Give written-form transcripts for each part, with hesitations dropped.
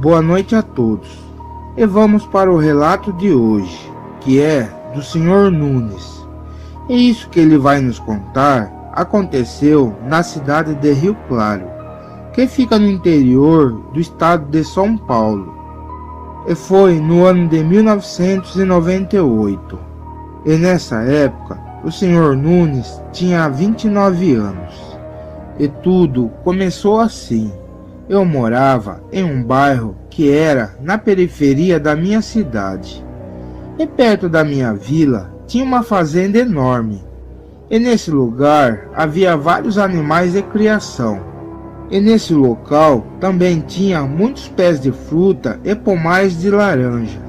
Boa noite a todos. E vamos para o relato de hoje, que é do Sr. Nunes. E isso que ele vai nos contar aconteceu na cidade de Rio Claro, que fica no interior do estado de São Paulo. E foi no ano de 1998. E nessa época, o Sr. Nunes tinha 29 anos. E tudo começou assim. Eu morava em um bairro que era na periferia da minha cidade. E perto da minha vila tinha uma fazenda enorme. E nesse lugar havia vários animais de criação. E nesse local também tinha muitos pés de fruta e pomares de laranja.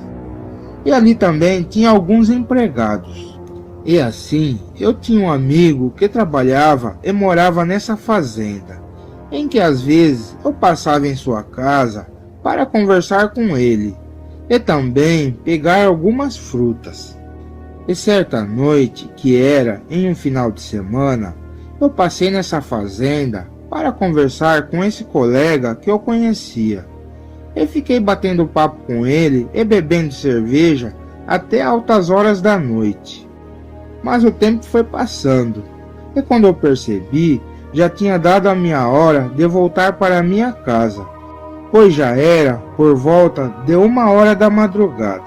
E ali também tinha alguns empregados. E assim, eu tinha um amigo que trabalhava e morava nessa fazenda, em que às vezes eu passava em sua casa para conversar com ele e também pegar algumas frutas. E certa noite, que era em um final de semana, eu passei nessa fazenda para conversar com esse colega que eu conhecia. E fiquei batendo papo com ele e bebendo cerveja até altas horas da noite. Mas o tempo foi passando, e quando eu percebi, já tinha dado a minha hora de voltar para minha casa, pois já era por volta de 1h da madrugada.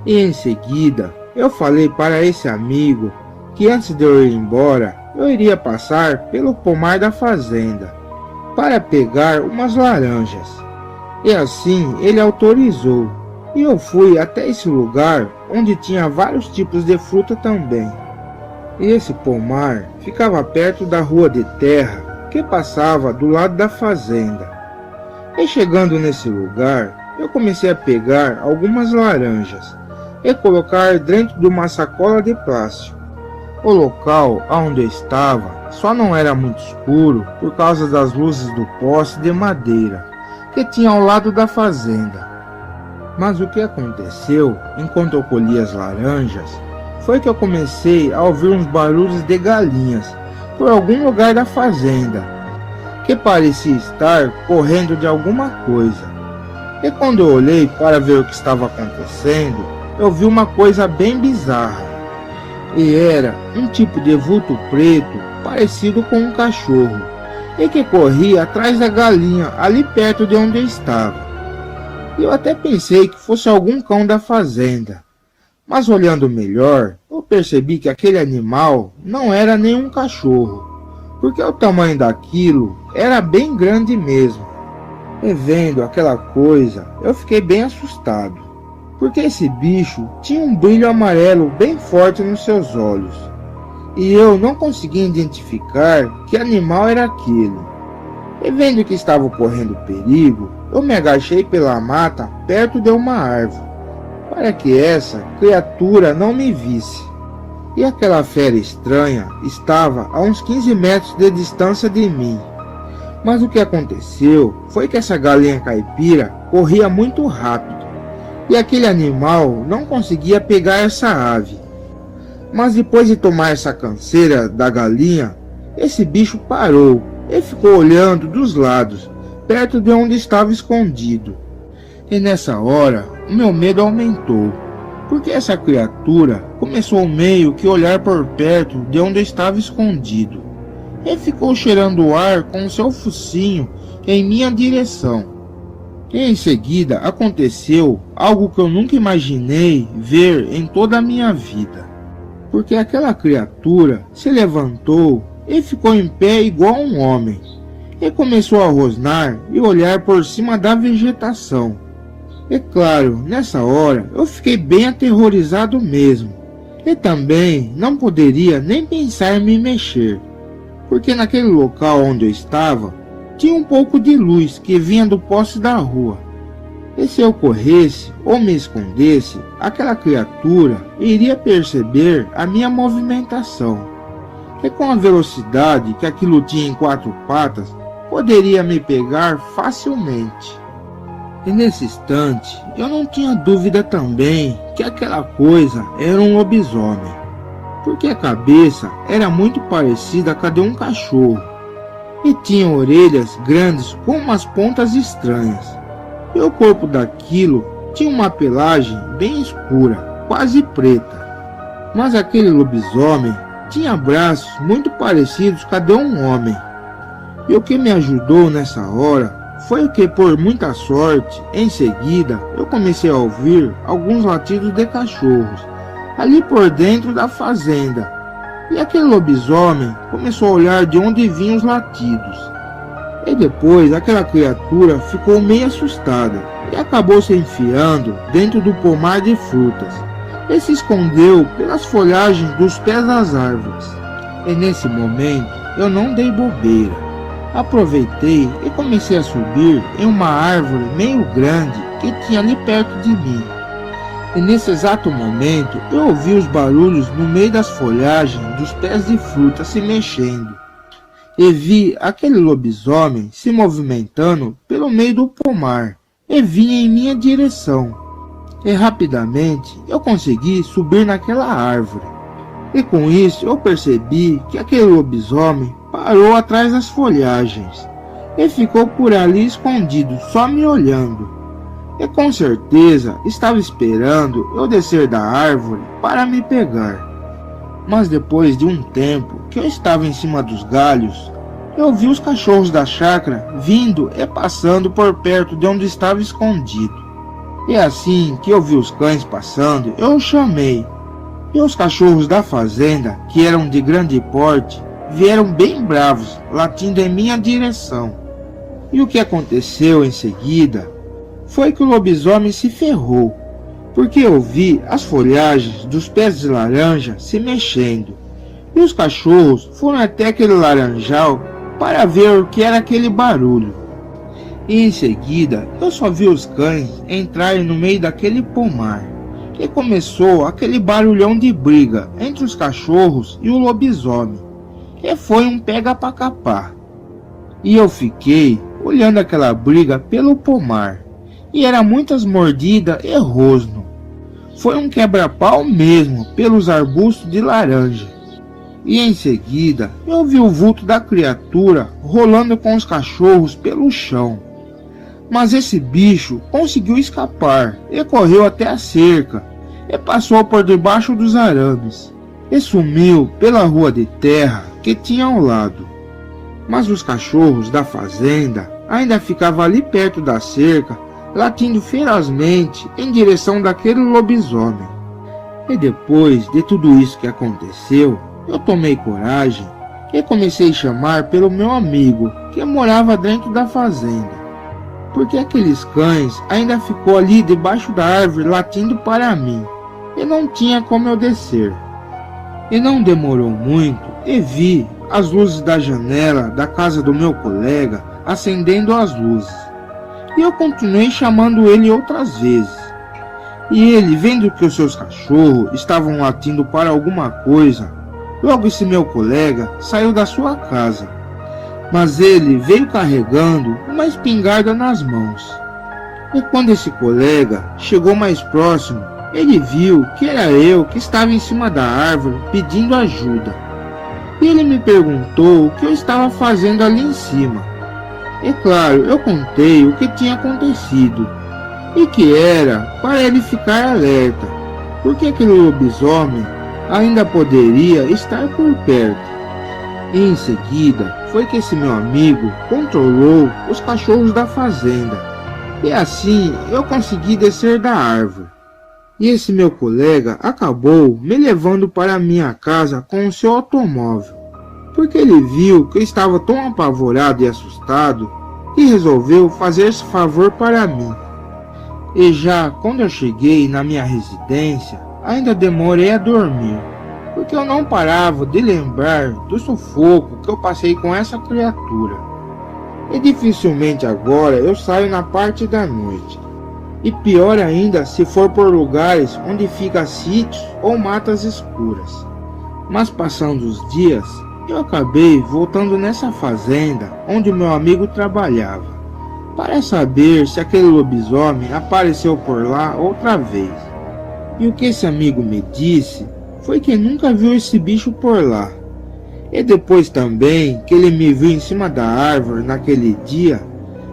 E em seguida, eu falei para esse amigo que antes de eu ir embora, eu iria passar pelo pomar da fazenda para pegar umas laranjas. E assim ele autorizou, e eu fui até esse lugar onde tinha vários tipos de fruta também. E esse pomar ficava perto da rua de terra que passava do lado da fazenda. E chegando nesse lugar, eu comecei a pegar algumas laranjas e colocar dentro de uma sacola de plástico. O local onde eu estava só não era muito escuro por causa das luzes do poste de madeira que tinha ao lado da fazenda. Mas o que aconteceu enquanto eu colhia as laranjas foi que eu comecei a ouvir uns barulhos de galinhas por algum lugar da fazenda, que parecia estar correndo de alguma coisa. E quando eu olhei para ver o que estava acontecendo, eu vi uma coisa bem bizarra. E era um tipo de vulto preto parecido com um cachorro, e que corria atrás da galinha ali perto de onde eu estava. E eu até pensei que fosse algum cão da fazenda, mas olhando melhor, eu percebi que aquele animal não era nenhum cachorro, porque o tamanho daquilo era bem grande mesmo. E vendo aquela coisa, eu fiquei bem assustado, porque esse bicho tinha um brilho amarelo bem forte nos seus olhos, e eu não conseguia identificar que animal era aquele. E vendo que estava correndo perigo, eu me agachei pela mata perto de uma árvore, para que essa criatura não me visse. E aquela fera estranha estava a uns 15 metros de distância de mim. Mas o que aconteceu foi que essa galinha caipira corria muito rápido, e aquele animal não conseguia pegar essa ave. Mas depois de tomar essa canseira da galinha, esse bicho parou e ficou olhando dos lados, perto de onde estava escondido. E nessa hora, o meu medo aumentou, porque essa criatura começou meio que olhar por perto de onde eu estava escondido, e ficou cheirando o ar com o seu focinho em minha direção. E em seguida aconteceu algo que eu nunca imaginei ver em toda a minha vida, porque aquela criatura se levantou e ficou em pé igual um homem, e começou a rosnar e olhar por cima da vegetação. E claro, nessa hora eu fiquei bem aterrorizado mesmo, e também não poderia nem pensar em me mexer, porque naquele local onde eu estava tinha um pouco de luz que vinha do poste da rua. E se eu corresse ou me escondesse, aquela criatura iria perceber a minha movimentação, e com a velocidade que aquilo tinha em 4 patas, poderia me pegar facilmente. E nesse instante, eu não tinha dúvida também que aquela coisa era um lobisomem, porque a cabeça era muito parecida com a de um cachorro, e tinha orelhas grandes com umas pontas estranhas. e o corpo daquilo tinha uma pelagem bem escura, quase preta. Mas aquele lobisomem tinha braços muito parecidos com a de um homem. E o que me ajudou nessa hora foi que, por muita sorte, em seguida eu comecei a ouvir alguns latidos de cachorros ali por dentro da fazenda. E aquele lobisomem começou a olhar de onde vinham os latidos. E depois aquela criatura ficou meio assustada e acabou se enfiando dentro do pomar de frutas e se escondeu pelas folhagens dos pés das árvores. E nesse momento eu não dei bobeira. Aproveitei e comecei a subir em uma árvore meio grande que tinha ali perto de mim. E nesse exato momento eu ouvi os barulhos no meio das folhagens dos pés de fruta se mexendo. E vi aquele lobisomem se movimentando pelo meio do pomar e vinha em minha direção. E rapidamente eu consegui subir naquela árvore. E com isso eu percebi que aquele lobisomem parou atrás das folhagens e ficou por ali escondido, só me olhando. E com certeza estava esperando eu descer da árvore para me pegar. Mas depois de um tempo que eu estava em cima dos galhos, eu vi os cachorros da chácara vindo e passando por perto de onde estava escondido. E assim que eu vi os cães passando, eu os chamei. E os cachorros da fazenda, que eram de grande porte, vieram bem bravos, latindo em minha direção. E o que aconteceu em seguida foi que o lobisomem se ferrou, porque eu vi as folhagens dos pés de laranja se mexendo. E os cachorros foram até aquele laranjal para ver o que era aquele barulho. E em seguida eu só vi os cães entrarem no meio daquele pomar. E começou aquele barulhão de briga entre os cachorros e o lobisomem. E foi um pega pra capar. E eu fiquei olhando aquela briga pelo pomar. E era muitas mordidas e rosno. Foi um quebra-pau mesmo pelos arbustos de laranja. E em seguida eu vi o vulto da criatura rolando com os cachorros pelo chão. Mas esse bicho conseguiu escapar e correu até a cerca e passou por debaixo dos arames e sumiu pela rua de terra que tinha ao lado. Mas os cachorros da fazenda ainda ficavam ali perto da cerca, latindo ferozmente em direção daquele lobisomem. E depois de tudo isso que aconteceu, eu tomei coragem e comecei a chamar pelo meu amigo que morava dentro da fazenda. Porque aqueles cães ainda ficou ali debaixo da árvore latindo para mim, e não tinha como eu descer. E não demorou muito, e vi as luzes da janela da casa do meu colega acendendo as luzes. E eu continuei chamando ele outras vezes. E ele, vendo que os seus cachorros estavam latindo para alguma coisa, logo esse meu colega saiu da sua casa. Mas ele veio carregando uma espingarda nas mãos. E quando esse colega chegou mais próximo, ele viu que era eu que estava em cima da árvore pedindo ajuda. E ele me perguntou o que eu estava fazendo ali em cima. E claro, eu contei o que tinha acontecido. E que era para ele ficar alerta, porque aquele lobisomem ainda poderia estar por perto. E em seguida foi que esse meu amigo controlou os cachorros da fazenda. E assim eu consegui descer da árvore. E esse meu colega acabou me levando para a minha casa com o seu automóvel. Porque ele viu que eu estava tão apavorado e assustado e resolveu fazer esse favor para mim. E já quando eu cheguei na minha residência, ainda demorei a dormir. Porque eu não parava de lembrar do sufoco que eu passei com essa criatura. E dificilmente agora eu saio na parte da noite. E pior ainda se for por lugares onde fica sítios ou matas escuras. Mas passando os dias, eu acabei voltando nessa fazenda onde meu amigo trabalhava, para saber se aquele lobisomem apareceu por lá outra vez. E o que esse amigo me disse foi que nunca viu esse bicho por lá. E depois também que ele me viu em cima da árvore naquele dia,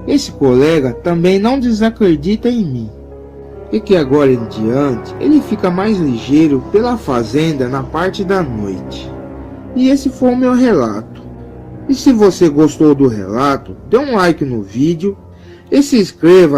Esse colega também não desacredita em mim, e que agora em diante ele fica mais ligeiro pela fazenda na parte da noite. E esse foi o meu relato. E se você gostou do relato, dê um like no vídeo e se inscreva